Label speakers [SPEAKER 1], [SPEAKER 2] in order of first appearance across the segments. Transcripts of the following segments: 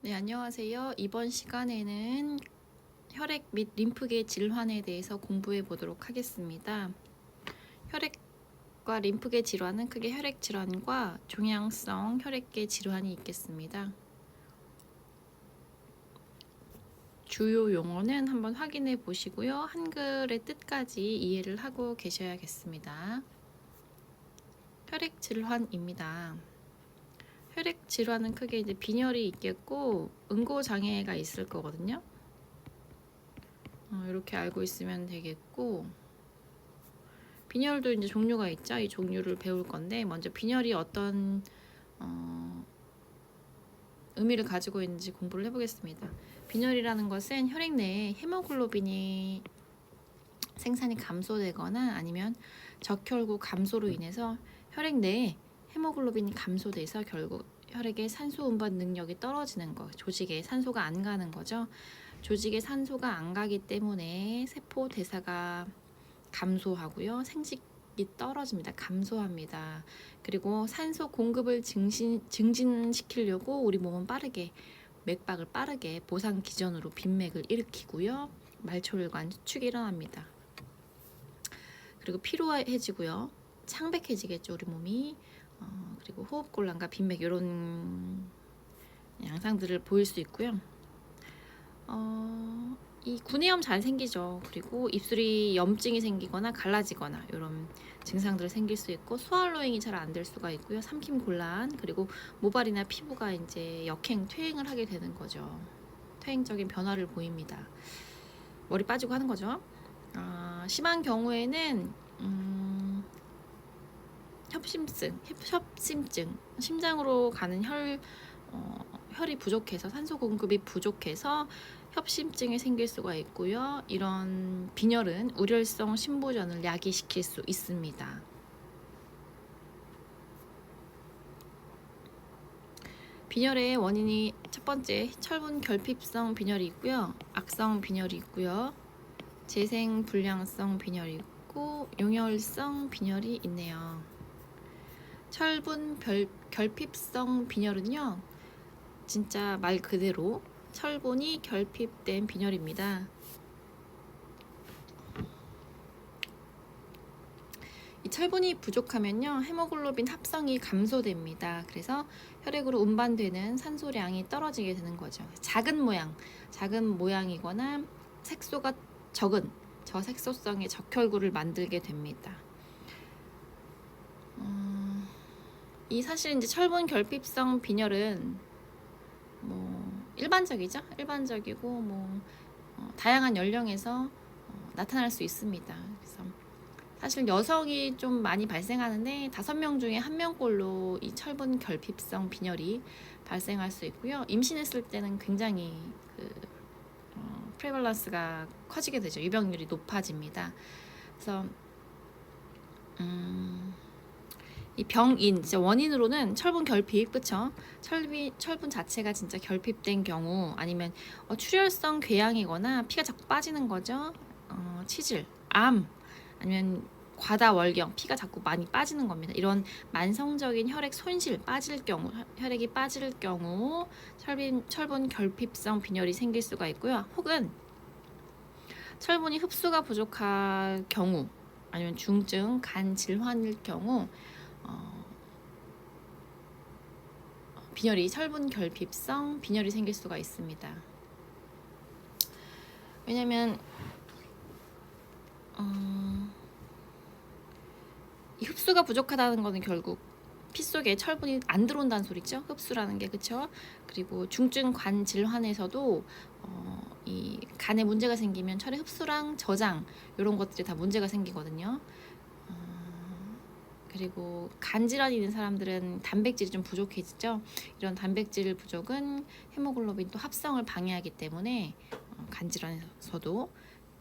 [SPEAKER 1] 네, 안녕하세요. 이번 시간에는 혈액 및 림프계 질환에 대해서 공부해 보도록 하겠습니다. 혈액과 림프계 질환은 크게 혈액 질환과 종양성 혈액계 질환이 있겠습니다. 주요 용어는 한번 확인해 보시고요. 한글의 뜻까지 이해를 하고 계셔야겠습니다. 혈액 질환입니다. 혈액 질환은 크게 이제 빈혈이 있겠고 응고 장애가 있을 거거든요. 이렇게 알고 있으면 되겠고, 빈혈도 이제 종류가 있죠. 이 종류를 배울 건데 먼저 빈혈이 어떤 의미를 가지고 있는지 공부를 해보겠습니다. 빈혈이라는 것은 혈액 내에 헤모글로빈이 생산이 감소되거나 아니면 적혈구 감소로 인해서 혈액 내에 헤모글로빈이 감소돼서 결국 혈액의 산소 운반 능력이 떨어지는 거, 조직에 산소가 안 가는 거죠. 조직에 산소가 안 가기 때문에 세포 대사가 감소하고요. 생식이 떨어집니다. 감소합니다. 그리고 산소 공급을 증진시키려고 우리 몸은 빠르게 맥박을 빠르게 보상 기전으로 빈맥을 일으키고요. 말초혈관 수축이 일어납니다. 그리고 피로해지고요. 창백해지겠죠, 우리 몸이. 그리고 호흡곤란과 빈맥 이런 양상들을 보일 수 있고요. 이 구내염 잘 생기죠. 그리고 입술이 염증이 생기거나 갈라지거나 이런 증상들이 생길 수 있고, 소알로잉이 잘 안 될 수가 있고요. 삼킴 곤란, 그리고 모발이나 피부가 이제 역행, 퇴행을 하게 되는 거죠. 퇴행적인 변화를 보입니다. 머리 빠지고 하는 거죠. 심한 경우에는 협심증, 심장으로 가는 혈이 부족해서, 산소 공급이 부족해서 협심증이 생길 수가 있고요. 이런 빈혈은 우렬성 심부전을 야기시킬 수 있습니다. 빈혈의 원인이 첫 번째, 철분 결핍성 빈혈이 있고요. 악성 빈혈이 있고요. 재생 불량성 빈혈이 있고 용혈성 빈혈이 있네요. 철분 결핍성 빈혈은요, 진짜 말 그대로 철분이 결핍된 빈혈입니다. 이 철분이 부족하면요, 헤모글로빈 합성이 감소됩니다. 그래서 혈액으로 운반되는 산소량이 떨어지게 되는 거죠. 작은 모양이거나 색소가 적은 저색소성의 적혈구를 만들게 됩니다. 이 사실 이제 철분 결핍성 빈혈은 일반적이고 다양한 연령에서 나타날 수 있습니다. 그래서 사실 여성이 좀 많이 발생하는데 5명 중에 1명꼴로 이 철분 결핍성 빈혈이 발생할 수 있고요. 임신했을 때는 굉장히 프레발런스가 커지게 되죠. 유병률이 높아집니다. 그래서 이 병인, 원인으로는 철분 결핍, 그쵸? 철분 자체가 진짜 결핍된 경우, 아니면 출혈성 궤양이거나 피가 자꾸 빠지는 거죠. 치질, 암, 아니면 과다월경, 피가 자꾸 많이 빠지는 겁니다. 이런 만성적인 혈액 손실, 혈액이 빠질 경우 철분 결핍성 빈혈이 생길 수가 있고요. 혹은 철분이 흡수가 부족할 경우, 아니면 중증 간 질환일 경우 철분 결핍성 빈혈이 생길 수가 있습니다. 왜냐면 이 흡수가 부족하다는 것은 결국 피 속에 철분이 안 들어온다는 소리죠. 흡수라는 게, 그쵸? 그리고 중증 간 질환에서도 이 간에 문제가 생기면 혈액 흡수랑 저장 이런 것들이 다 문제가 생기거든요. 그리고 간 질환이 있는 사람들은 단백질이 좀 부족해지죠. 이런 단백질 부족은 헤모글로빈 또 합성을 방해하기 때문에 간 질환에서도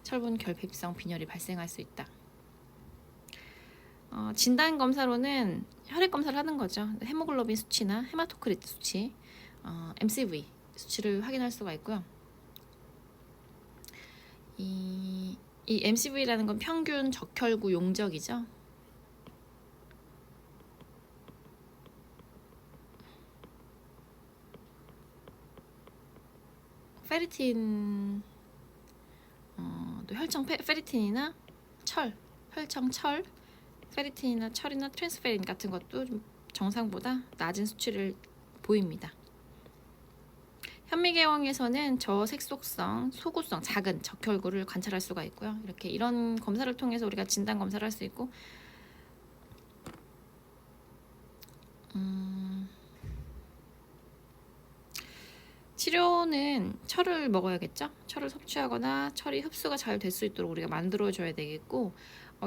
[SPEAKER 1] 철분 결핍성 빈혈이 발생할 수 있다. 진단 검사로는 혈액 검사를 하는 거죠. 헤모글로빈 수치나 헤마토크리트 수치, MCV 수치를 확인할 수가 있고요. 이 MCV라는 건 평균 적혈구 용적이죠. 페리틴, 또 혈청 페리틴이나 혈청 철, 페리틴이나 철이나 트랜스페린 같은 것도 좀 정상보다 낮은 수치를 보입니다. 현미경에서는 저색소성, 소구성, 작은 적혈구를 관찰할 수가 있고요. 이렇게 이런 검사를 통해서 우리가 진단 검사를 할 수 있고, 치료는 철을 먹어야겠죠. 철을 섭취하거나 철이 흡수가 잘 될 수 있도록 우리가 만들어줘야 되겠고,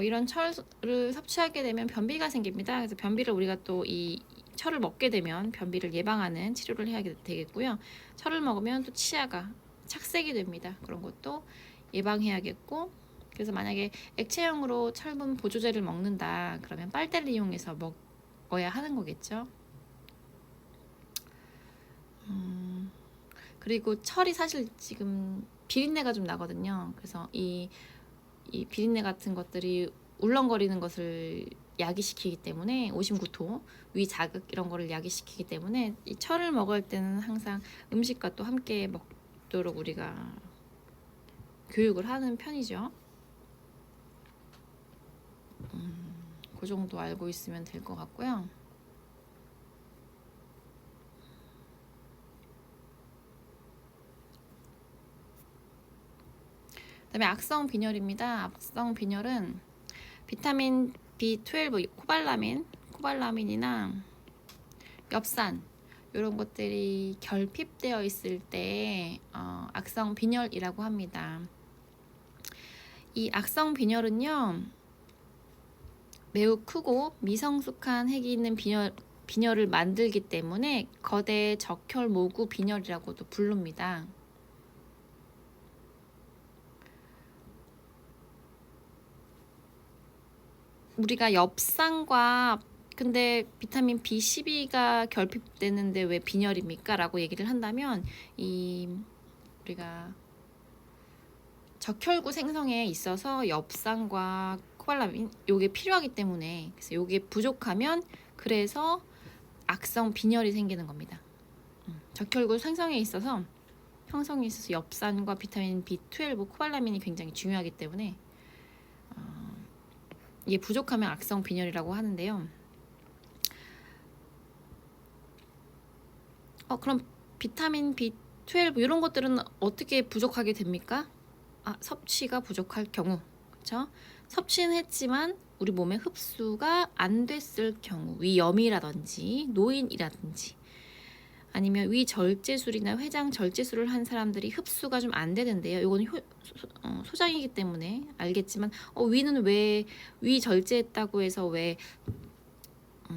[SPEAKER 1] 이런 철을 섭취하게 되면 변비가 생깁니다. 그래서 변비를 우리가 또 이 철을 먹게 되면 변비를 예방하는 치료를 해야 되겠고요. 철을 먹으면 또 치아가 착색이 됩니다. 그런 것도 예방해야겠고, 그래서 만약에 액체형으로 철분 보조제를 먹는다 그러면 빨대를 이용해서 먹어야 하는 거겠죠. 그리고 철이 사실 지금 비린내가 좀 나거든요. 그래서 이 비린내 같은 것들이 울렁거리는 것을 야기시키기 때문에, 오심구토, 위 자극 이런 거를 야기시키기 때문에 이 철을 먹을 때는 항상 음식과 또 함께 먹도록 우리가 교육을 하는 편이죠. 그 정도 알고 있으면 될 것 같고요. 그다음에 악성 빈혈입니다. 악성 빈혈은 비타민 B12, 코발라민이나 엽산 이런 것들이 결핍되어 있을 때 악성 빈혈이라고 합니다. 이 악성 빈혈은요, 매우 크고 미성숙한 핵이 있는 빈혈을 만들기 때문에 거대 적혈 모구 빈혈이라고도 부릅니다. 우리가 엽산과 근데 비타민 B12가 결핍되는데 왜 빈혈입니까? 라고 얘기를 한다면, 우리가 적혈구 생성에 있어서 엽산과 코발라민 요게 필요하기 때문에, 그래서 요게 부족하면 그래서 악성 빈혈이 생기는 겁니다. 적혈구 생성에 있어서 형성에 있어서 엽산과 비타민 B12, 코발라민이 굉장히 중요하기 때문에 이게 부족하면 악성 빈혈이라고 하는데요. 그럼 비타민 B12 이런 것들은 어떻게 부족하게 됩니까? 섭취가 부족할 경우, 그렇죠? 섭취는 했지만 우리 몸에 흡수가 안 됐을 경우, 위염이라든지 노인이라든지 아니면 위절제술이나 회장절제술을 한 사람들이 흡수가 좀 안 되는데요. 이건 소장이기 때문에 알겠지만 위는 왜 위절제했다고 해서 왜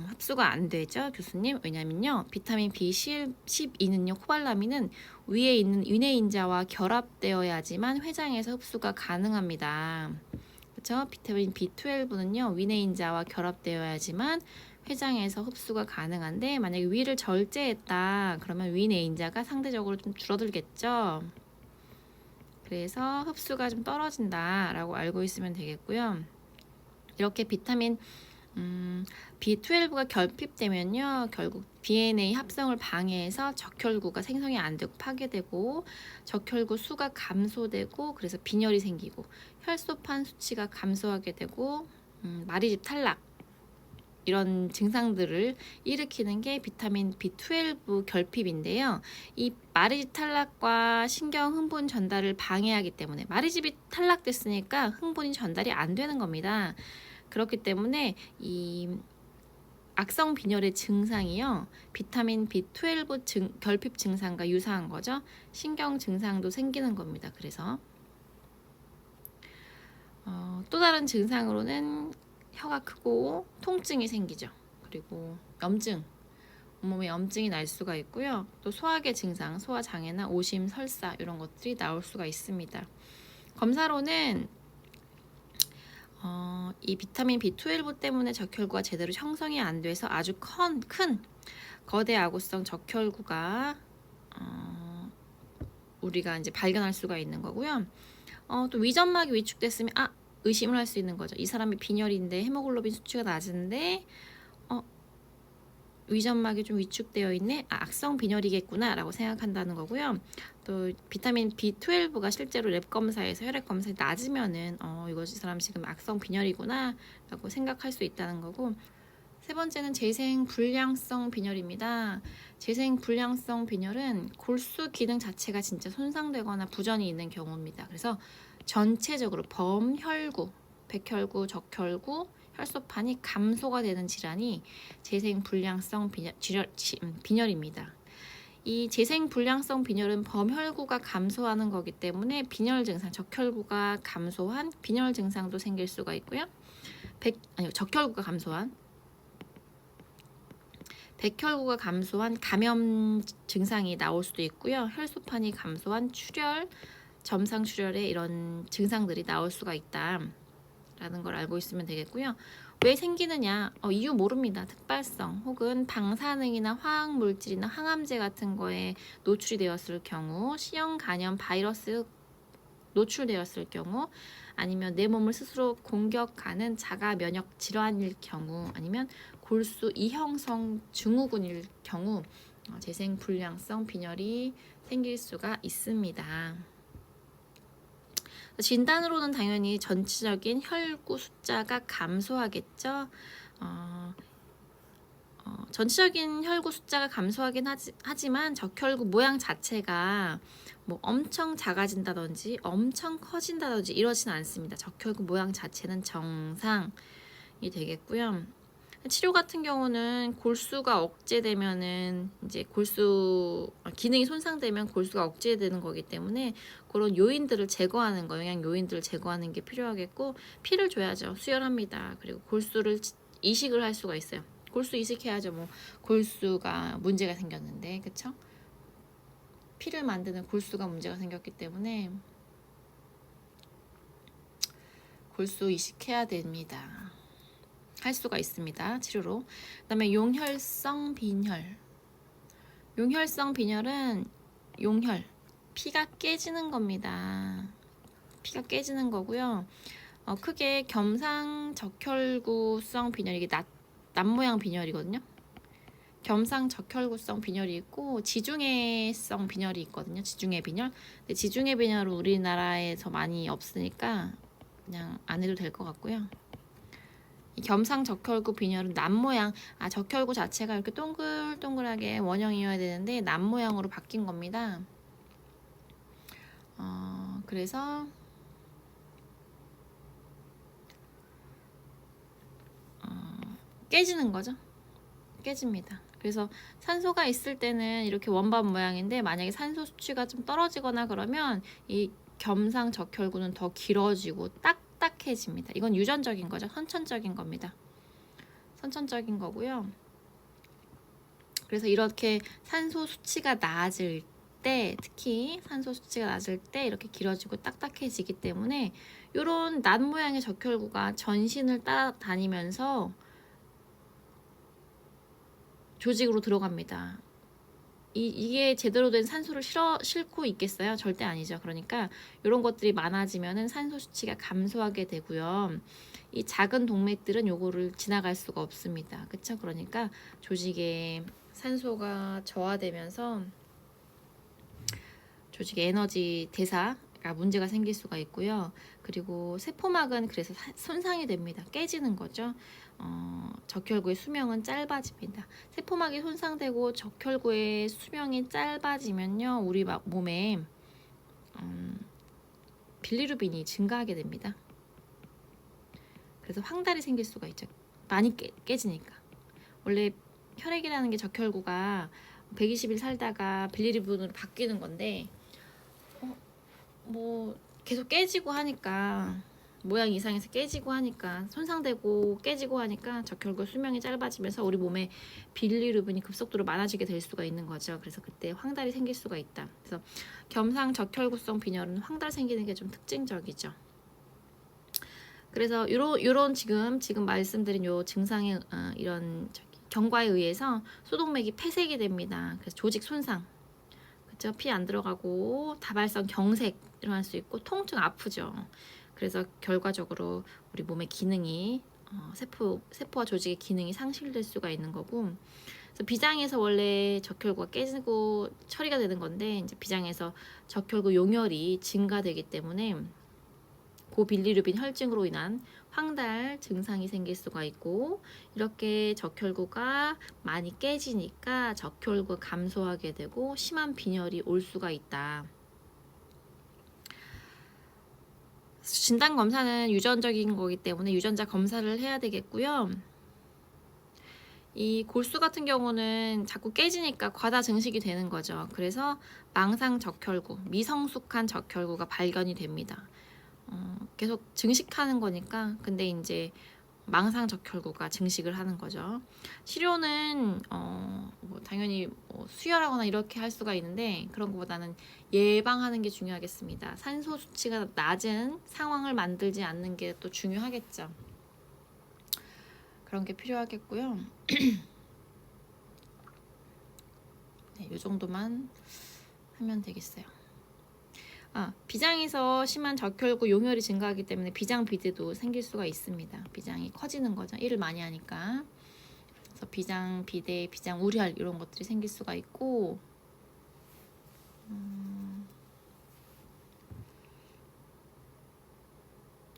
[SPEAKER 1] 흡수가 안 되죠, 교수님? 왜냐면요, 비타민 B12는요, 코발라민은 위에 있는 위내인자와 결합되어야지만 회장에서 흡수가 가능합니다. 그렇죠? 비타민 B12는요, 위내인자와 결합되어야지만 회장에서 흡수가 가능한데, 만약에 위를 절제했다 그러면 위내인자가 상대적으로 좀 줄어들겠죠. 그래서 흡수가 좀 떨어진다라고 알고 있으면 되겠고요. 이렇게 비타민 B12가 결핍되면요, 결국 DNA 합성을 방해해서 적혈구가 생성이 안 되고 파괴되고 적혈구 수가 감소되고, 그래서 빈혈이 생기고 혈소판 수치가 감소하게 되고 마리집 탈락, 이런 증상들을 일으키는 게 비타민 B12 결핍인데요. 이 마리집 탈락과 신경 흥분 전달을 방해하기 때문에, 마리집이 탈락됐으니까 흥분이 전달이 안 되는 겁니다. 그렇기 때문에 이 악성 빈혈의 증상이요, 비타민 B12 결핍 증상과 유사한 거죠. 신경 증상도 생기는 겁니다. 그래서 또 다른 증상으로는 혀가 크고 통증이 생기죠. 그리고 염증, 온몸에 염증이 날 수가 있고요. 또 소화계 증상, 소화장애나 오심, 설사 이런 것들이 나올 수가 있습니다. 검사로는 이 비타민 B12 때문에 적혈구가 제대로 형성이 안 돼서 아주 큰 거대 아구성 적혈구가 우리가 이제 발견할 수가 있는 거고요. 또 위점막이 위축됐으면 의심을 할 수 있는 거죠. 이 사람이 빈혈인데 헤모글로빈 수치가 낮은데 위점막이 좀 위축되어 있네. 악성 빈혈이겠구나 라고 생각한다는 거고요. 또 비타민 B12가 실제로 랩 검사에서 혈액 검사에 낮으면은 이 사람 지금 악성 빈혈이구나 라고 생각할 수 있다는 거고, 세 번째는 재생 불량성 빈혈입니다. 재생 불량성 빈혈은 골수 기능 자체가 진짜 손상되거나 부전이 있는 경우입니다. 그래서 전체적으로 범혈구, 백혈구, 적혈구, 혈소판이 감소가 되는 질환이 재생 불량성 빈혈입니다. 이 재생 불량성 빈혈은 범혈구가 감소하는 거기 때문에 빈혈 증상, 적혈구가 감소한 빈혈 증상도 생길 수가 있고요. 적혈구가 감소한 백혈구가 감소한 감염 증상이 나올 수도 있고요. 혈소판이 감소한 출혈, 점상 출혈의 이런 증상들이 나올 수가 있다라는 걸 알고 있으면 되겠고요. 왜 생기느냐? 이유 모릅니다. 특발성 혹은 방사능이나 화학물질이나 항암제 같은 거에 노출이 되었을 경우, C형 간염 바이러스 노출되었을 경우, 아니면 내 몸을 스스로 공격하는 자가 면역 질환일 경우, 아니면 골수 이형성 증후군일 경우 재생 불량성 빈혈이 생길 수가 있습니다. 진단으로는 당연히 전체적인 혈구 숫자가 감소하겠죠. 전체적인 혈구 숫자가 감소하긴 하지만 적혈구 모양 자체가 뭐 엄청 작아진다든지 엄청 커진다든지 이러진 않습니다. 적혈구 모양 자체는 정상이 되겠고요. 치료 같은 경우는 골수가 억제되면은 이제 골수 기능이 손상되면 골수가 억제되는 거기 때문에 그런 요인들을 제거하는 거, 영양 요인들을 제거하는 게 필요하겠고, 피를 줘야죠. 수혈합니다. 그리고 골수를 이식을 할 수가 있어요. 골수 이식해야죠. 뭐 골수가 문제가 생겼는데, 그쵸? 피를 만드는 골수가 문제가 생겼기 때문에 골수 이식해야 됩니다. 할 수가 있습니다. 치료로. 그 다음에 용혈성 빈혈. 용혈성 빈혈은 용혈, 피가 깨지는 겁니다. 피가 깨지는 거고요. 크게 겸상적혈구성 빈혈, 이게 낫모양 빈혈이거든요. 겸상적혈구성 빈혈이 있고 지중해성 빈혈이 있거든요. 지중해 빈혈. 근데 지중해 빈혈은 우리나라에서 많이 없으니까 그냥 안 해도 될 것 같고요. 이 겸상적혈구 빈혈은 낫모양, 적혈구 자체가 이렇게 동글동글하게 원형이어야 되는데 낫모양으로 바뀐 겁니다. 그래서 깨지는 거죠. 깨집니다. 그래서 산소가 있을 때는 이렇게 원반 모양인데, 만약에 산소 수치가 좀 떨어지거나 그러면 이 겸상적혈구는 더 길어지고 딱딱해집니다. 이건 유전적인 거죠. 선천적인 겁니다. 선천적인 거고요. 그래서 이렇게 산소 수치가 낮을 때, 특히 산소 수치가 낮을 때 이렇게 길어지고 딱딱해지기 때문에 이런 낫 모양의 적혈구가 전신을 따라다니면서 조직으로 들어갑니다. 이게 제대로 된 산소를 싣고 있겠어요? 절대 아니죠. 그러니까 이런 것들이 많아지면은 산소 수치가 감소하게 되고요. 이 작은 동맥들은 요거를 지나갈 수가 없습니다. 그쵸? 그러니까 조직에 산소가 저하되면서 조직의 에너지 대사가 문제가 생길 수가 있고요. 그리고 세포막은 그래서 손상이 됩니다. 깨지는 거죠. 적혈구의 수명은 짧아집니다. 세포막이 손상되고 적혈구의 수명이 짧아지면요, 우리 몸에 빌리루빈이 증가하게 됩니다. 그래서 황달이 생길 수가 있죠. 많이 깨지니까. 원래 혈액이라는 게 적혈구가 120일 살다가 빌리루빈으로 바뀌는 건데, 뭐 계속 깨지고 하니까, 모양 이상해서 깨지고 하니까, 손상되고 깨지고 하니까 적혈구 수명이 짧아지면서 우리 몸에 빌리루빈이 급속도로 많아지게 될 수가 있는 거죠. 그래서 그때 황달이 생길 수가 있다. 그래서 겸상 적혈구성 빈혈은 황달 생기는 게 좀 특징적이죠. 그래서 요런 지금 말씀드린 요 증상의 이런 경과에 의해서 소동맥이 폐색이 됩니다. 그래서 조직 손상, 그렇죠? 피 안 들어가고 다발성 경색 일어날 수 있고 통증 아프죠. 그래서 결과적으로 우리 몸의 기능이 세포와 조직의 기능이 상실될 수가 있는 거고, 그래서 비장에서 원래 적혈구가 깨지고 처리가 되는 건데 이제 비장에서 적혈구 용혈이 증가되기 때문에 고빌리루빈 혈증으로 인한 황달 증상이 생길 수가 있고, 이렇게 적혈구가 많이 깨지니까 적혈구가 감소하게 되고 심한 빈혈이 올 수가 있다. 진단 검사는 유전적인 거기 때문에 유전자 검사를 해야 되겠고요. 이 골수 같은 경우는 자꾸 깨지니까 과다 증식이 되는 거죠. 그래서 망상 적혈구, 미성숙한 적혈구가 발견이 됩니다. 계속 증식하는 거니까. 근데 이제 망상 적혈구가 증식을 하는 거죠. 치료는 뭐 당연히 수혈하거나 이렇게 할 수가 있는데 그런 것보다는 예방하는 게 중요하겠습니다. 산소 수치가 낮은 상황을 만들지 않는 게 또 중요하겠죠. 그런 게 필요하겠고요. 네, 이 정도만 하면 되겠어요. 비장에서 심한 적혈구 용혈이 증가하기 때문에 비장 비대도 생길 수가 있습니다. 비장이 커지는 거죠. 일을 많이 하니까. 그래서 비장 비대, 비장 우려할 이런 것들이 생길 수가 있고,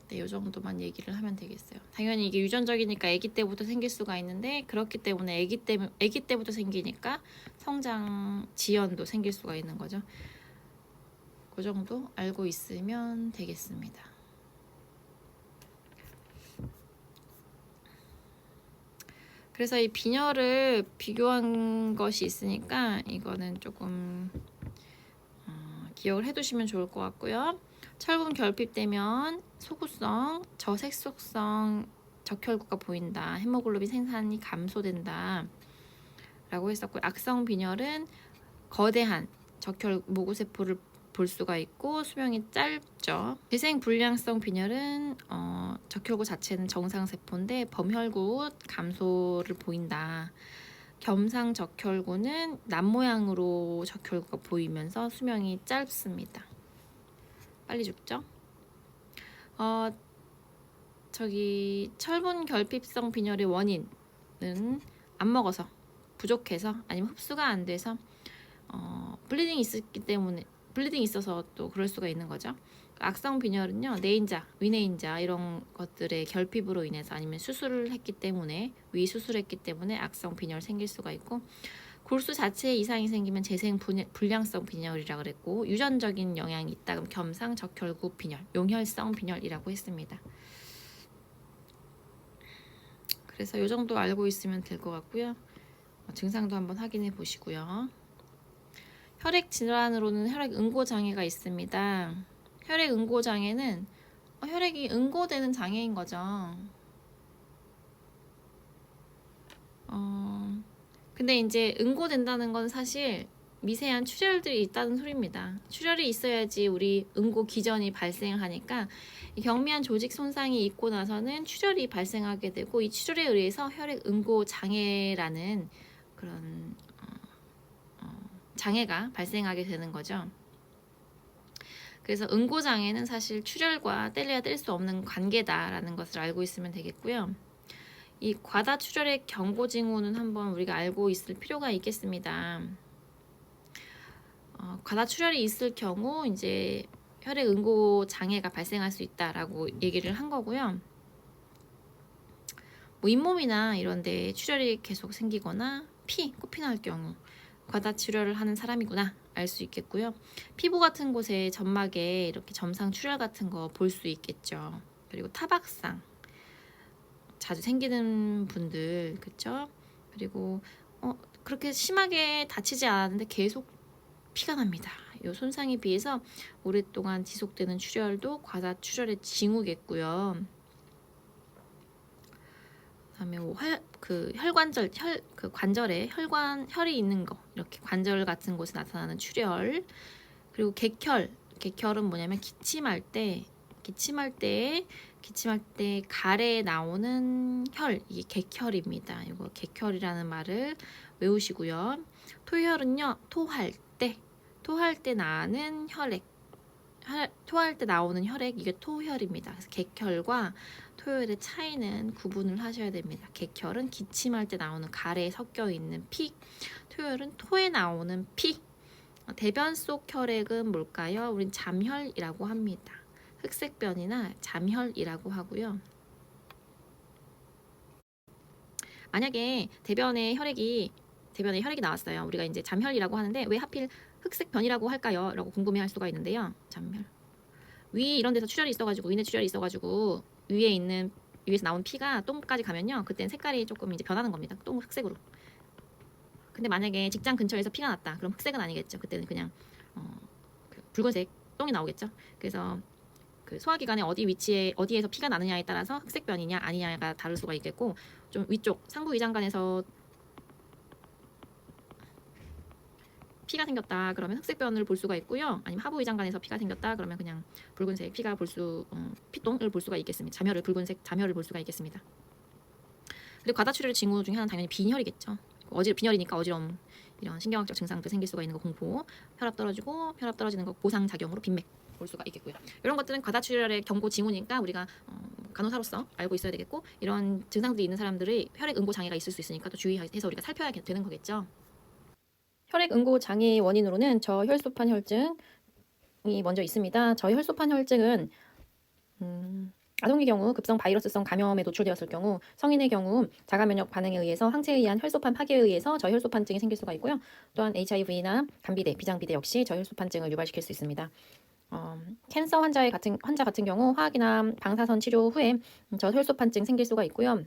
[SPEAKER 1] 네, 이 정도만 얘기를 하면 되겠어요. 당연히 이게 유전적이니까 아기 때부터 생길 수가 있는데, 그렇기 때문에 아기 때부터 생기니까 성장 지연도 생길 수가 있는 거죠. 그 정도 알고 있으면 되겠습니다. 그래서 이 빈혈을 비교한 것이 있으니까 이거는 조금 기억을 해두시면 좋을 것 같고요. 철분 결핍되면 소구성, 저색소성 적혈구가 보인다. 헤모글로빈 생산이 감소된다. 라고 했었고, 악성 빈혈은 거대한 적혈 모구세포를 볼 수가 있고 수명이 짧죠. 재생 불량성 빈혈은 적혈구 자체는 정상 세포인데 범혈구 감소를 보인다. 겸상 적혈구는 남 모양으로 적혈구가 보이면서 수명이 짧습니다. 빨리 죽죠. 철분 결핍성 빈혈의 원인은 안 먹어서 부족해서 아니면 흡수가 안 돼서 블리딩이 있었기 때문에 블리딩이 있어서 또 그럴 수가 있는 거죠. 악성 빈혈은요, 내인자, 위내인자 이런 것들의 결핍으로 인해서 아니면 수술을 했기 때문에 위 수술했기 때문에 악성 빈혈 생길 수가 있고, 골수 자체에 이상이 생기면 재생 불량성 빈혈이라 그랬고, 유전적인 영향이 있다 그럼 겸상 적혈구 빈혈, 용혈성 빈혈이라고 했습니다. 그래서 이 정도 알고 있으면 될 것 같고요. 증상도 한번 확인해 보시고요. 혈액 질환으로는 혈액 응고 장애가 있습니다. 혈액 응고 장애는 혈액이 응고되는 장애인 거죠. 근데 이제 응고된다는 건 사실 미세한 출혈들이 있다는 소리입니다. 출혈이 있어야지 우리 응고 기전이 발생하니까 경미한 조직 손상이 있고 나서는 출혈이 발생하게 되고, 이 출혈에 의해서 혈액 응고 장애라는 그런 장애가 발생하게 되는 거죠. 그래서 응고 장애는 사실 출혈과 뗄래야 뗄 수 없는 관계다라는 것을 알고 있으면 되겠고요. 이 과다 출혈의 경고 징후는 한번 우리가 알고 있을 필요가 있겠습니다. 과다 출혈이 있을 경우 이제 혈액 응고 장애가 발생할 수 있다라고 얘기를 한 거고요. 뭐 잇몸이나 이런 데 출혈이 계속 생기거나 코피 날 경우 과다 출혈을 하는 사람이구나 알 수 있겠고요. 피부 같은 곳에 점막에 이렇게 점상 출혈 같은 거 볼 수 있겠죠. 그리고 타박상 자주 생기는 분들, 그쵸? 그리고 그렇게 심하게 다치지 않았는데 계속 피가 납니다. 이 손상에 비해서 오랫동안 지속되는 출혈도 과다 출혈의 징후겠고요. 그다음에 뭐 혈관절, 관절에 혈이 있는 거, 이렇게 관절 같은 곳에 나타나는 출혈. 그리고 객혈은 뭐냐면 기침할 때 가래에 나오는 혈, 이게 객혈입니다. 이거 객혈이라는 말을 외우시고요. 토혈은요, 토할 때 나는 토할 때 나오는 혈액, 이게 토혈입니다. 그래서 객혈과 토요일의 차이는 구분을 하셔야 됩니다. 객혈은 기침할 때 나오는 가래에 섞여 있는 피, 토요일은 토에 나오는 피. 대변 속 혈액은 뭘까요? 우린 잠혈이라고 합니다. 흑색변이나 잠혈이라고 하고요. 만약에 대변에 혈액이 나왔어요. 우리가 이제 잠혈이라고 하는데 왜 하필 흑색변이라고 할까요? 라고 궁금해할 수가 있는데요. 잠혈. 위 이런 데서 출혈이 있어가지고 위내 출혈이 있어가지고 위에서 나온 피가 똥까지 가면요. 그때는 색깔이 조금 이제 변하는 겁니다. 똥 흑색으로. 근데 만약에 직장 근처에서 피가 났다. 그럼 흑색은 아니겠죠. 그때는 그냥 그 붉은색 똥이 나오겠죠. 그래서 그 소화기관의 어디에서 피가 나느냐에 따라서 흑색변이냐 아니냐가 다를 수가 있겠고, 좀 위쪽 상부 위장관에서 피가 생겼다 그러면 흑색변을 볼 수가 있고요. 아니면 하부 위장관에서 피가 생겼다 그러면 그냥 붉은색 피똥을 볼 수가 있겠습니다. 붉은색 잠혈을 볼 수가 있겠습니다. 그리고 과다출혈의 징후 중에 하나는 당연히 빈혈이겠죠. 빈혈이니까 어지러움, 이런 신경학적 증상도 생길 수가 있는 거, 공포, 혈압 떨어지는 거 보상작용으로 빈맥 볼 수가 있겠고요. 이런 것들은 과다출혈의 경고 징후니까 우리가 간호사로서 알고 있어야 되겠고, 이런 증상들이 있는 사람들의 혈액 응고 장애가 있을 수 있으니까 또 주의해서 우리가 살펴야 되는 거겠죠. 혈액 응고 장애의 원인으로는 저혈소판 혈증이 먼저 있습니다. 저혈소판 혈증은 아동의 경우 급성 바이러스성 감염에 노출되었을 경우, 성인의 경우 자가면역 반응에 의해서 항체에 의한 혈소판 파괴에 의해서 저혈소판증이 생길 수가 있고요. 또한 HIV나 간비대, 비장비대 역시 저혈소판증을 유발시킬 수 있습니다. 캔서 환자 같은 경우 화학이나 방사선 치료 후에 저혈소판증 생길 수가 있고요.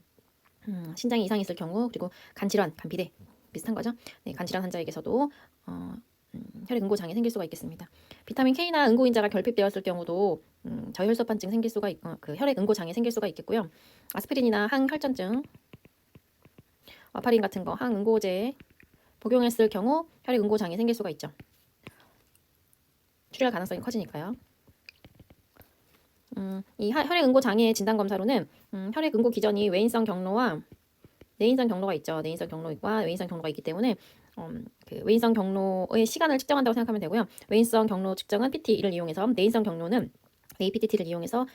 [SPEAKER 1] 신장에 이상이 있을 경우, 그리고 간질환, 간비대 비슷한 거죠. 네, 간질환 환자에게서도 혈액 응고 장애 생길 수가 있겠습니다. 비타민 K나 응고인자가 결핍되었을 경우도 저혈소판증 생길 수가 그 혈액 응고 장애 생길 수가 있겠고요. 아스피린이나 항혈전증, 와파린 같은 거 항응고제 복용했을 경우 혈액 응고 장애 생길 수가 있죠. 출혈 가능성이 커지니까요. 이 혈액 응고 장애 진단 검사로는 혈액 응고 기전이 외인성 경로와 내인성 경로가 있죠. 내인성 경로와 외인성 경로가 있기 때문에 그 외인성 경로의 시간을 측정한다고 생각하면 되고요. 외인성 경로 측정은 PT를 이용해서, 내인성 경로는 APTT를 이용해서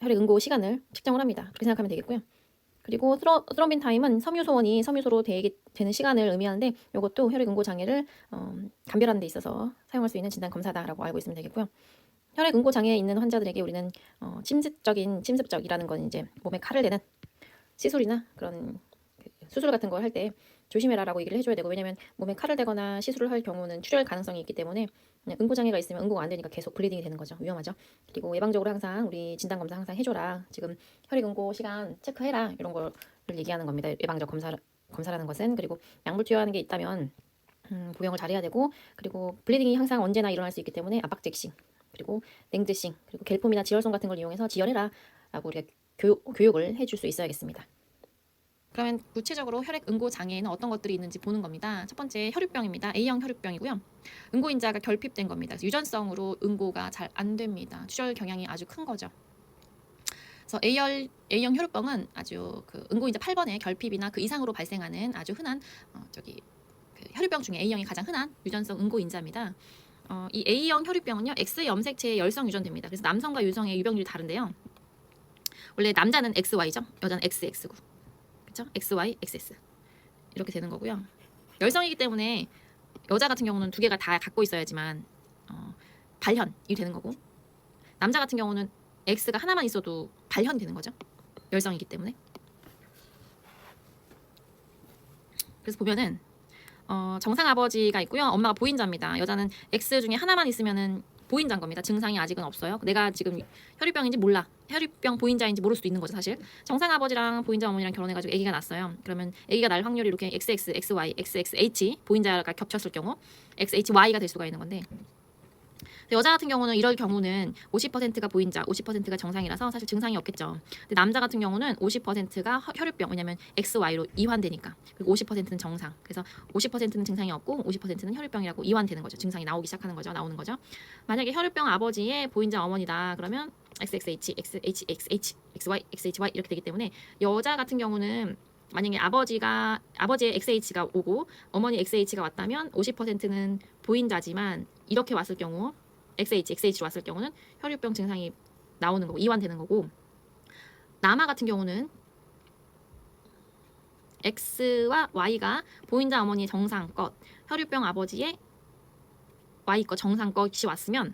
[SPEAKER 1] 혈액 응고 시간을 측정을 합니다. 그렇게 생각하면 되겠고요. 그리고 스로빈 타임은 섬유소로 되는 시간을 의미하는데, 이것도 혈액 응고 장애를 감별하는 데 있어서 사용할 수 있는 진단 검사다라고 알고 있으면 되겠고요. 혈액 응고 장애에 있는 환자들에게 우리는 침습적이라는 건 이제 몸에 칼을 대는 시술이나 그런 수술 같은 걸 할 때 조심해라라고 얘기를 해줘야 되고, 왜냐면 몸에 칼을 대거나 시술을 할 경우는 출혈 가능성이 있기 때문에 응고 장애가 있으면 응고가 안 되니까 계속 블리딩이 되는 거죠. 위험하죠. 그리고 예방적으로 항상 우리 진단 검사 항상 해줘라, 지금 혈액 응고 시간 체크해라, 이런 거를 얘기하는 겁니다. 예방적 검사라는 것은. 그리고 약물 투여하는 게 있다면 복용을 잘해야 되고, 그리고 블리딩이 항상 언제나 일어날 수 있기 때문에 압박잭싱, 그리고 냉드싱, 그리고 겔폼이나 지혈솜 같은 걸 이용해서 지혈해라 라고 우리가 교육을 해줄 수 있어야겠습니다. 그러면 구체적으로 혈액 응고 장애에는 어떤 것들이 있는지 보는 겁니다. 첫 번째 혈유병입니다. A형 혈유병이고요. 응고인자가 결핍된 겁니다. 그래서 유전성으로 응고가 잘 안 됩니다. 출혈 경향이 아주 큰 거죠. 그래서 A형 혈유병은 아주 그 응고인자 8번의 결핍이나 그 이상으로 발생하는 아주 흔한 그 혈유병 중에 A형이 가장 흔한 유전성 응고인자입니다. 이 A형 혈유병은요, X 염색체에 열성 유전됩니다. 그래서 남성과 유성의 유병률이 다른데요. 원래 남자는 XY죠. 여자는 XX고. 그렇죠? XY, XS 이렇게 되는 거고요. 열성이기 때문에 여자 같은 경우는 두 개가 다 갖고 있어야지만 발현이 되는 거고, 남자 같은 경우는 X가 하나만 있어도 발현이 되는 거죠. 열성이기 때문에. 그래서 보면은 정상 아버지가 있고요. 엄마가 보인자입니다. 여자는 X 중에 하나만 있으면은 보인자인 겁니다. 증상이 아직은 없어요. 내가 지금 혈유병인지 몰라. 혈유병 보인자인지 모를 수도 있는 거죠, 사실. 정상 아버지랑 보인자 어머니랑 결혼해가지고 아기가 났어요. 그러면 아기가 날 확률이 이렇게 XX, XY, XXH 보인자가 겹쳤을 경우 XHY가 될 수가 있는 건데, 여자 같은 경우는 이럴 경우는 50%가 보인자, 50%가 정상이라서 사실 증상이 없겠죠. 근데 남자 같은 경우는 50%가 혈유병, 왜냐면 XY로 이환되니까. 그리고 50%는 정상. 그래서 50%는 증상이 없고 50%는 혈유병이라고 이환되는 거죠. 증상이 나오기 시작하는 거죠. 나오는 거죠. 만약에 혈유병 아버지의 보인자 어머니다 그러면 XXH, XHXH, XY, XHY 이렇게 되기 때문에, 여자 같은 경우는 만약에 아버지의 XH가 오고 어머니 XH가 왔다면 50%는 보인자지만, 이렇게 왔을 경우 XH로 왔을 경우는 혈유병 증상이 나오는 거고 이완되는 거고, 남아 같은 경우는 X와 Y가 보인자 어머니의 정상껏, 혈유병 아버지의 Y껏 정상껏이 왔으면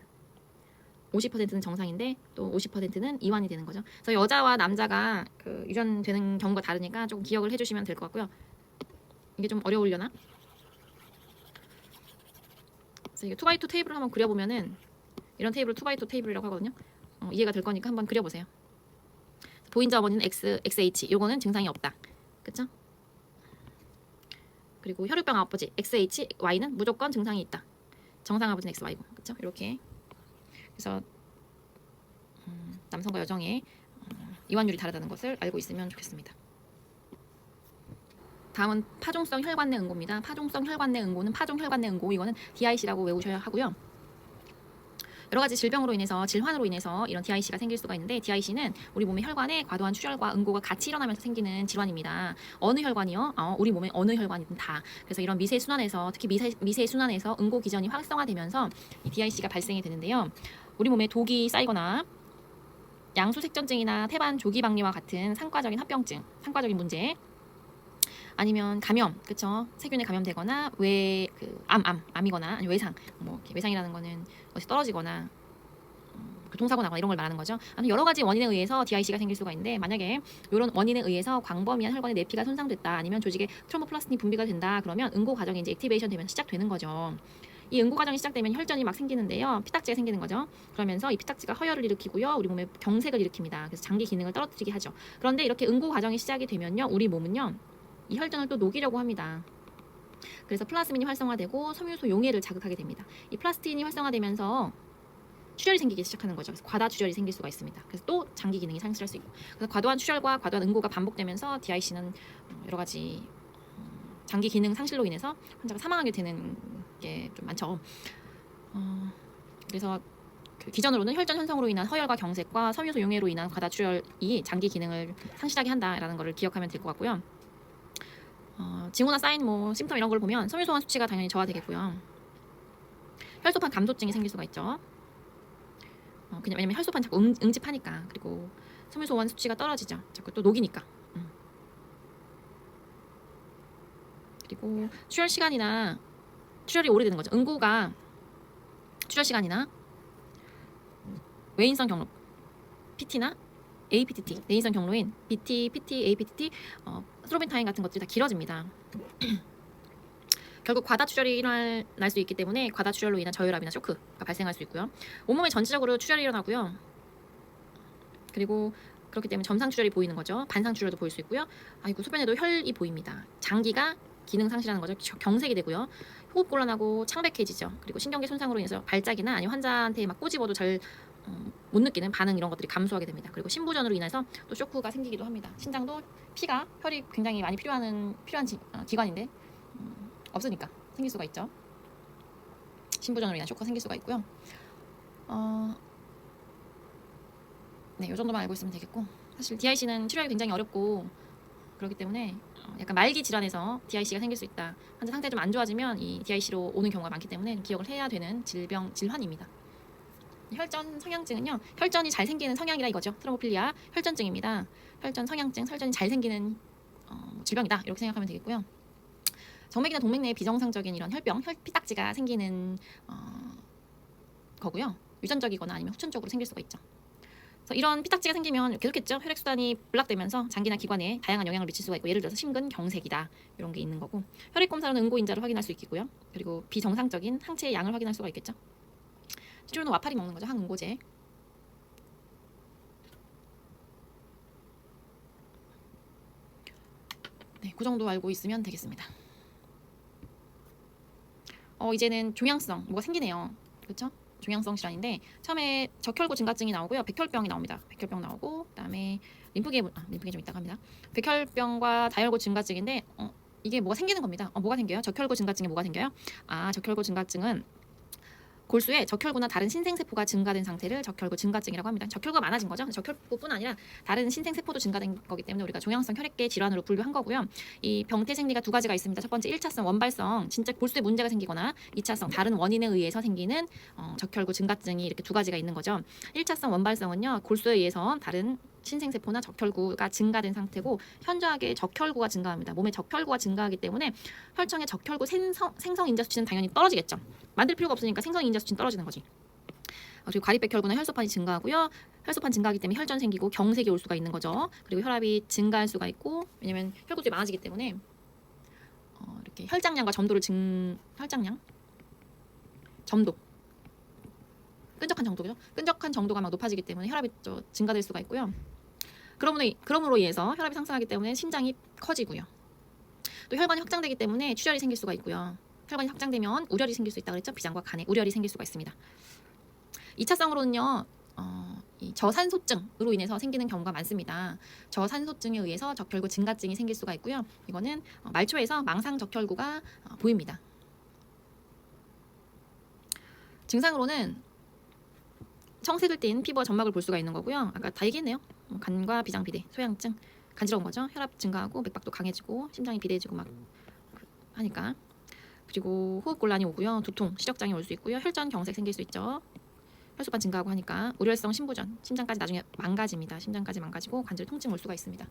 [SPEAKER 1] 50%는 정상인데 또 50%는 이완이 되는 거죠. 그래서 여자와 남자가 그 유전되는 경우가 다르니까 조금 기억을 해주시면 될 것 같고요. 이게 좀 어려우려나? 그래서 이게 2x2 테이블을 한번 그려보면은 이런 테이블을 2x2 테이블이라고 하거든요. 이해가 될 거니까 한번 그려보세요. 보인자 어머니는 XH, 요거는 증상이 없다. 그쵸? 그리고 혈유병 아버지 XH, Y는 무조건 증상이 있다. 정상 아버지는 XY고, 그쵸? 이렇게. 그래서 남성과 여성의 이완율이 다르다는 것을 알고 있으면 좋겠습니다. 다음은 파종성 혈관 내 응고입니다. 파종성 혈관 내 응고는 파종 혈관 내 응고, 이거는 DIC라고 외우셔야 하고요. 여러 가지 질병으로 인해서, 질환으로 인해서 이런 DIC가 생길 수가 있는데, DIC는 우리 몸의 혈관에 과도한 출혈과 응고가 같이 일어나면서 생기는 질환입니다. 어느 혈관이요? 우리 몸의 어느 혈관이든 다. 그래서 이런 미세 순환에서, 특히 미세 순환에서 응고 기전이 활성화되면서 이 DIC가 발생이 되는데요. 우리 몸에 독이 쌓이거나 양수색전증이나 태반 조기박리와 같은 상과적인 합병증, 상과적인 문제, 아니면 감염, 그쵸? 세균에 감염되거나 암이거나 아니면 외상, 뭐 외상이라는 거는 어디 떨어지거나 교통사고 나거나 이런 걸 말하는 거죠. 아무튼 여러 가지 원인에 의해서 DIC가 생길 수가 있는데, 만약에 이런 원인에 의해서 광범위한 혈관의 내피가 손상됐다, 아니면 조직에 트롬보플라스틴이 분비가 된다, 그러면 응고 과정이 이제 액티베이션 되면서 시작되는 거죠. 이 응고 과정이 시작되면 혈전이 막 생기는데요. 피딱지가 생기는 거죠. 그러면서 이 피딱지가 허혈을 일으키고요. 우리 몸에 경색을 일으킵니다. 그래서 장기 기능을 떨어뜨리게 하죠. 그런데 이렇게 응고 과정이 시작이 되면요, 우리 몸은요, 이 혈전을 또 녹이려고 합니다. 그래서 플라스민이 활성화되고 섬유소 용해를 자극하게 됩니다. 이 플라스틴이 활성화되면서 출혈이 생기기 시작하는 거죠. 그래서 과다 출혈이 생길 수가 있습니다. 그래서 또 장기 기능이 상실할 수 있고, 그래서 과도한 출혈과 과도한 응고가 반복되면서 DIC는 여러 가지 장기 기능 상실로 인해서 환자가 사망하게 되는 게 좀 많죠. 그래서 그 기전으로는 혈전 현상으로 인한 허혈과 경색과 섬유소 용해로 인한 과다 출혈이 장기 기능을 상실하게 한다라는 것을 기억하면 될 것 같고요. 징후나 사인, 뭐 심텀 이런 걸 보면 섬유소환 수치가 당연히 저하되겠고요. 혈소판 감소증이 생길 수가 있죠. 그냥 왜냐면 혈소판 자꾸 응집하니까, 그리고 섬유소환 수치가 떨어지죠. 자꾸 또 녹이니까. 그리고 출혈 시간이나 출혈이 오래되는 거죠. 응고가 출혈 시간이나 외인성 경로 PT나 APTT, 내인성 경로인 BT, PT, APTT, 스로빈타인 같은 것들이 다 길어집니다. 결국 과다 출혈이 일어날 수 있기 때문에 과다 출혈로 인한 저혈압이나 쇼크가 발생할 수 있고요. 온몸에 전체적으로 출혈이 일어나고요. 그리고 그렇기 때문에 점상 출혈이 보이는 거죠. 반상 출혈도 보일 수 있고요. 아이고, 소변에도 혈이 보입니다. 장기가 기능 상실하는 거죠. 경색이 되고요. 호흡 곤란하고 창백해지죠. 그리고 신경계 손상으로 인해서 발작이나 아니면 환자한테 막 꼬집어도 잘 못 느끼는 반응, 이런 것들이 감소하게 됩니다. 그리고 신부전으로 인해서 또 쇼크가 생기기도 합니다. 신장도 혈이 굉장히 많이 필요한 기관인데 없으니까 생길 수가 있죠. 신부전으로 인한 쇼크가 생길 수가 있고요. 네, 이 정도만 알고 있으면 되겠고, 사실 DIC는 치료하기 굉장히 어렵고 그렇기 때문에 약간 말기 질환에서 DIC가 생길 수 있다. 환자 상태가 좀 안 좋아지면 이 DIC로 오는 경우가 많기 때문에 기억을 해야 되는 질환입니다. 혈전 성향증은요, 혈전이 잘 생기는 성향이라 이거죠. 트롬보필리아 혈전증입니다. 혈전 성향증, 혈전이 잘 생기는 질병이다, 이렇게 생각하면 되겠고요. 정맥이나 동맥 내에 비정상적인 이런 혈병, 피딱지가 생기는 거고요. 유전적이거나 아니면 후천적으로 생길 수가 있죠. 그래서 이런 피딱지가 생기면 계속했죠. 혈액순환이 블락되면서 장기나 기관에 다양한 영향을 미칠 수가 있고, 예를 들어서 심근, 경색이다, 이런 게 있는 거고, 혈액검사로는 응고인자를 확인할 수 있겠고요. 그리고 비정상적인 항체의 양을 확인할 수가 있겠죠. 치료는 와파린 먹는 거죠. 항응고제. 네, 그 정도 알고 있으면 되겠습니다. 이제는 종양성 뭐가 생기네요. 그렇죠? 종양성 질환인데, 처음에 적혈구 증가증이 나오고요. 백혈병이 나옵니다. 백혈병 나오고, 그다음에 림프계 좀 이따가 합니다. 백혈병과 다혈구 증가증인데, 이게 뭐가 생기는 겁니다. 뭐가 생겨요? 적혈구 증가증에 뭐가 생겨요? 적혈구 증가증은 골수에 적혈구나 다른 신생세포가 증가된 상태를 적혈구 증가증이라고 합니다. 적혈구가 많아진 거죠. 적혈구뿐 아니라 다른 신생세포도 증가된 거기 때문에 우리가 종양성 혈액계 질환으로 분류한 거고요. 이 병태 생리가 두 가지가 있습니다. 첫 번째 1차성 원발성, 진짜 골수에 문제가 생기거나 2차성 다른 원인에 의해서 생기는 적혈구 증가증이 이렇게 두 가지가 있는 거죠. 1차성 원발성은요, 골수에 의해서 다른 신생세포나 적혈구가 증가된 상태고 현저하게 적혈구가 증가합니다. 몸에 적혈구가 증가하기 때문에 혈청의 적혈구 생성 인자 수치는 당연히 떨어지겠죠. 만들 필요가 없으니까 생성 인자 수치는 떨어지는 거지. 그리고 과립백혈구나 혈소판이 증가하고요. 혈소판 증가하기 때문에 혈전 생기고 경색이 올 수가 있는 거죠. 그리고 혈압이 증가할 수가 있고, 왜냐면 혈구들이 많아지기 때문에 이렇게 혈장량과 점도를 점도 끈적한 정도죠. 끈적한 정도가 막 높아지기 때문에 혈압이 증가될 수가 있고요. 그러므로 인해서 혈압이 상승하기 때문에 심장이 커지고요. 또 혈관이 확장되기 때문에 출혈이 생길 수가 있고요. 혈관이 확장되면 우열이 생길 수 있다고 그랬죠. 비장과 간에 우열이 생길 수가 있습니다. 2차성으로는요. 이 저산소증으로 인해서 생기는 경우가 많습니다. 저산소증에 의해서 적혈구 증가증이 생길 수가 있고요. 이거는 말초에서 망상 적혈구가 보입니다. 증상으로는 청색을 띤 피부와 점막을 볼 수가 있는 거고요. 아까 다 얘기했네요. 간과 비장 비대, 소양증, 간지러운 거죠. 혈압 증가하고 맥박도 강해지고 심장이 비대해지고 막 하니까. 그리고 호흡 곤란이 오고요. 두통, 시력장애 올 수 있고요. 혈전 경색 생길 수 있죠. 혈소판 증가하고 하니까 우려성 심부전, 심장까지 나중에 망가집니다. 심장까지 망가지고 관절 통증 올 수가 있습니다.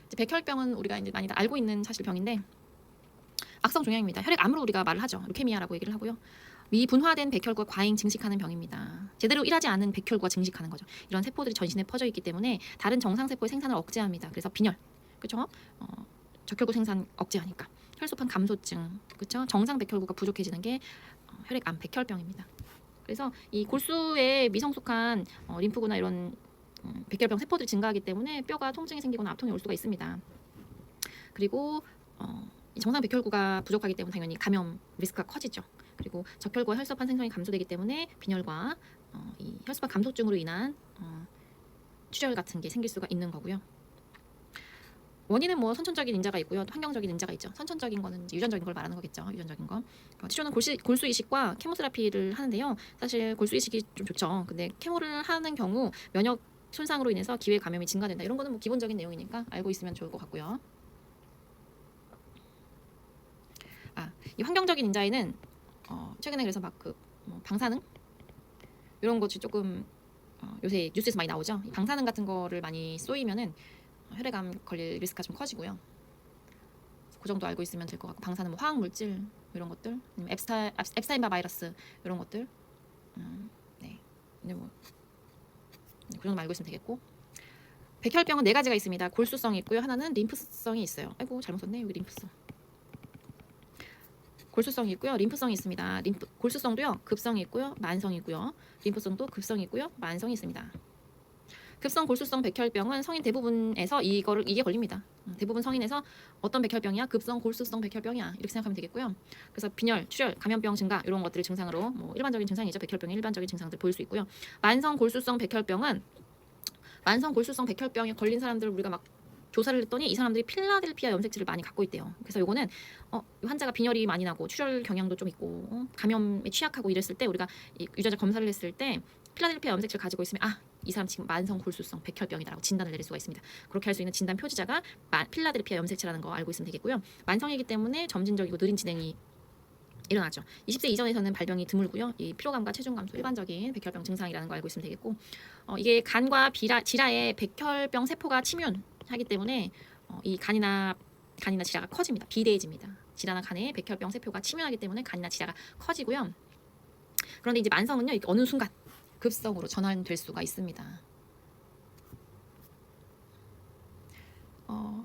[SPEAKER 1] 이제 백혈병은 우리가 이제 많이 다 알고 있는 사실 병인데 악성 종양입니다. 혈액암으로 우리가 말을 하죠. 루케미아라고 얘기를 하고요. 미분화된 백혈구가 과잉 증식하는 병입니다. 제대로 일하지 않은 백혈구가 증식하는 거죠. 이런 세포들이 전신에 퍼져 있기 때문에 다른 정상 세포의 생산을 억제합니다. 그래서 빈혈, 그렇죠? 적혈구 생산 억제하니까 혈소판 감소증, 그렇죠? 정상 백혈구가 부족해지는 게 혈액암 백혈병입니다. 그래서 이 골수에 미성숙한 림프구나 이런 백혈병 세포들이 증가하기 때문에 뼈가 통증이 생기거나 압통이 올 수가 있습니다. 그리고 정상 백혈구가 부족하기 때문에 당연히 감염 리스크가 커지죠. 그리고 적혈구와 혈소판 생성이 감소되기 때문에 빈혈과 이 혈소판 감소증으로 인한 출혈 같은 게 생길 수가 있는 거고요. 원인은 뭐 선천적인 인자가 있고요. 또 환경적인 인자가 있죠. 선천적인 거는 이제 유전적인 걸 말하는 거겠죠. 유전적인 거. 치료는 골수 이식과 케모테라피를 하는데요. 사실 골수 이식이 좀 좋죠. 근데 케모를 하는 경우 면역 손상으로 인해서 기회 감염이 증가된다. 이런 거는 뭐 기본적인 내용이니까 알고 있으면 좋을 것 같고요. 이 환경적인 인자에는 최근에 그래서 막 뭐 방사능 이런 것이 조금 요새 뉴스에서 많이 나오죠. 이 방사능 같은 거를 많이 쏘이면은 혈액암 걸릴 리스크가 좀 커지고요. 그 정도 알고 있으면 될 것 같고, 방사능 뭐 화학 물질 이런 것들, 앱스타인바 바이러스 이런 것들, 네, 근데 뭐 그 정도 알고 있으면 되겠고. 백혈병은 4가지가 있습니다. 골수성이 있고요. 하나는 림프성이 있어요. 아이고 잘못 썼네. 여기 림프성. 골수성이 있고요. 림프성이 있습니다. 골수성도요. 급성이 있고요. 만성이 있고요. 림프성도 급성이 있고요. 만성이 있습니다. 급성 골수성 백혈병은 성인 대부분에서 이게 걸립니다. 대부분 성인에서 어떤 백혈병이야? 급성 골수성 백혈병이야. 이렇게 생각하면 되겠고요. 그래서 빈혈, 출혈, 감염병 증가 이런 것들을 증상으로 뭐 일반적인 증상이죠. 백혈병의 일반적인 증상들 보일 수 있고요. 만성 골수성 백혈병에 걸린 사람들 우리가 막 조사를 했더니 이 사람들이 필라델피아 염색체를 많이 갖고 있대요. 그래서 요거는 환자가 빈혈이 많이 나고 출혈 경향도 좀 있고 감염에 취약하고 이랬을 때 우리가 유전자 검사를 했을 때 필라델피아 염색체를 가지고 있으면 이 사람 지금 만성 골수성 백혈병이다라고 진단을 내릴 수가 있습니다. 그렇게 할 수 있는 진단 표지자가 필라델피아 염색체라는 거 알고 있으면 되겠고요. 만성이기 때문에 점진적이고 느린 진행이 일어나죠. 20세 이전에서는 발병이 드물고요. 이 피로감과 체중 감소 일반적인 백혈병 증상이라는 거 알고 있으면 되겠고, 이게 간과 지라에 백혈병 세포가 침윤하기 때문에 이 간이나 지라가 커집니다. 비대해집니다. 지라나 간에 백혈병 세포가 침윤하기 때문에 간이나 지라가 커지고요. 그런데 이제 만성은요, 이게 어느 순간 급성으로 전환될 수가 있습니다.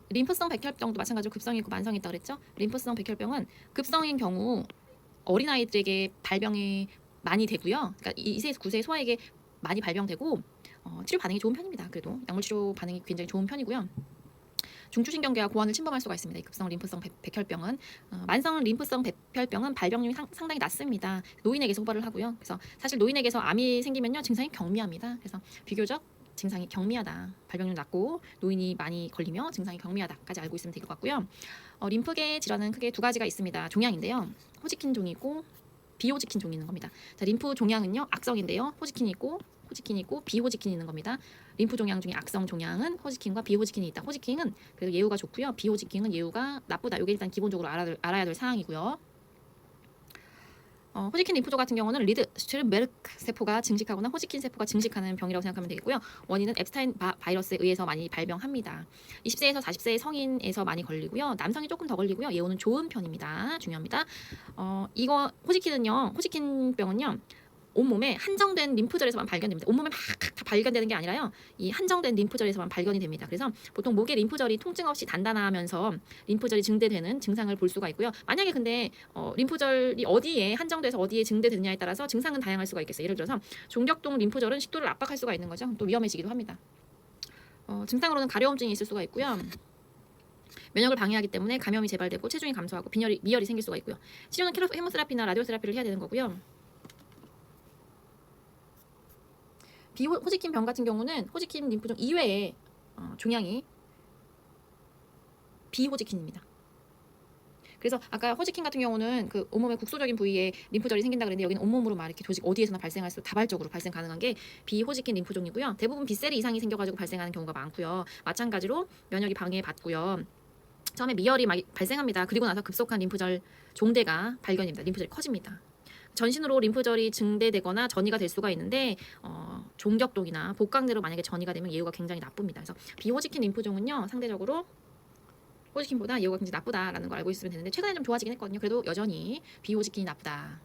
[SPEAKER 1] 림프성 백혈병도 마찬가지로 급성이 있고 만성이 있다고 그랬죠. 림프성 백혈병은 급성인 경우 어린아이들에게 발병이 많이 되고요. 그러니까 2세에서 9세 소아에게 많이 발병되고 치료 반응이 좋은 편입니다. 그래도 약물 치료 반응이 굉장히 좋은 편이고요. 중추신경계와 고환을 침범할 수가 있습니다. 이 급성 림프성 백혈병은 만성 림프성 백혈병은 발병률이 상당히 낮습니다. 노인에게서 호발을 하고요. 그래서 사실 노인에게서 암이 생기면요 증상이 경미합니다. 그래서 비교적 증상이 경미하다, 발병률 낮고 노인이 많이 걸리며 증상이 경미하다까지 알고 있으면 될 것 같고요. 림프계 질환은 크게 2가지가 있습니다. 종양인데요. 호지킨 종이 있고 비호지킨 종이 있는 겁니다. 자, 림프 종양은요 악성인데요. 호지킨이 있고 비호지킨이 있는 겁니다. 림프 종양 중에 악성 종양은 호지킨과 비호지킨이 있다. 호지킨은 그래도 예후가 좋고요. 비호지킨은 예후가 나쁘다. 이게 일단 기본적으로 알아야 될 사항이고요. 호지킨 림프조 같은 경우는 리드 슈트르메르크 세포가 증식하거나 호지킨 세포가 증식하는 병이라고 생각하면 되겠고요. 원인은 앱스타인 바이러스에 의해서 많이 발병합니다. 20세에서 40세의 성인에서 많이 걸리고요. 남성이 조금 더 걸리고요. 예후는 좋은 편입니다. 중요합니다. 이거 호지킨 병은요. 온몸에 한정된 림프절에서만 발견됩니다. 온몸에 막 다 발견되는 게 아니라요. 이 한정된 림프절에서만 발견이 됩니다. 그래서 보통 목의 림프절이 통증 없이 단단하면서 림프절이 증대되는 증상을 볼 수가 있고요. 만약에 근데 림프절이 어디에 한정돼서 어디에 증대되느냐에 따라서 증상은 다양할 수가 있겠어요. 예를 들어서 종격동 림프절은 식도를 압박할 수가 있는 거죠. 또 위험해지기도 합니다. 증상으로는 가려움증이 있을 수가 있고요. 면역을 방해하기 때문에 감염이 재발되고 체중이 감소하고 미열이 생길 수가 있고요. 치료는 케모테라피나 라디오테라피를 해야 되는 거고요. 비호지킨 병 같은 경우는 호지킨 림프종 이외에 종양이 비호지킨입니다. 그래서 아까 호지킨 같은 경우는 그 온몸의 국소적인 부위에 림프절이 생긴다 그랬는데 여기는 온몸으로 막 이렇게 조직 어디에서나 발생할 수 다발적으로 발생 가능한 게 비호지킨 림프종이고요. 대부분 B셀이 이상이 생겨가지고 발생하는 경우가 많고요. 마찬가지로 면역이 방해받고요. 처음에 미열이 발생합니다. 그리고 나서 급속한 림프절 종대가 발견입니다. 림프절이 커집니다. 전신으로 림프절이 증대되거나 전이가 될 수가 있는데 종격동이나 복강내로 만약에 전이가 되면 예후가 굉장히 나쁩니다. 그래서 비호지킨 림프종은요 상대적으로 호지킨보다 예후가 굉장히 나쁘다라는 걸 알고 있으면 되는데 최근에 좀 좋아지긴 했거든요. 그래도 여전히 비호지킨이 나쁘다.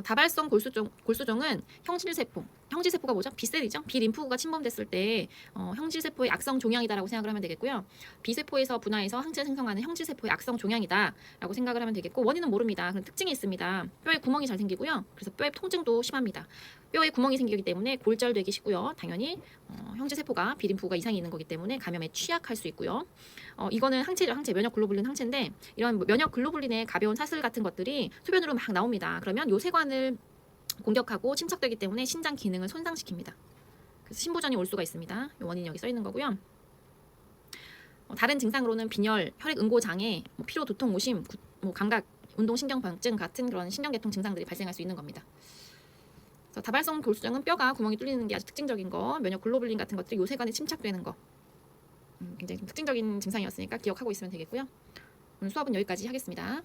[SPEAKER 1] 다발성 골수종은 형질세포가 뭐죠? B셀이죠. B림프구가 침범됐을 때 형질세포의 악성 종양이다라고 생각을 하면 되겠고요. B세포에서 분화해서 항체 생성하는 형질세포의 악성 종양이다라고 생각을 하면 되겠고 원인은 모릅니다. 그런 특징이 있습니다. 뼈에 구멍이 잘 생기고요. 그래서 뼈에 통증도 심합니다. 뼈에 구멍이 생기기 때문에 골절되기 쉽고요. 당연히 형질세포가 B림프구가 이상이 있는 거기 때문에 감염에 취약할 수 있고요. 이거는 항체죠. 항체, 면역 글로불린 항체인데 이런 면역 글로불린의 가벼운 사슬 같은 것들이 소변으로 막 나옵니다. 그러면 요 세관을 공격하고 침착되기 때문에 신장 기능을 손상시킵니다. 그래서 신부전이 올 수가 있습니다. 이 원인이 여기 써 있는 거고요. 다른 증상으로는 빈혈, 혈액 응고 장애, 피로, 두통, 오심, 감각, 운동신경병증 같은 그런 신경계통 증상들이 발생할 수 있는 겁니다. 그래서 다발성 골수종은 뼈가 구멍이 뚫리는 게 아주 특징적인 거, 면역 글로불린 같은 것들이 요 세관에 침착되는 거, 굉장히 좀 특징적인 증상이었으니까 기억하고 있으면 되겠고요. 오늘 수업은 여기까지 하겠습니다.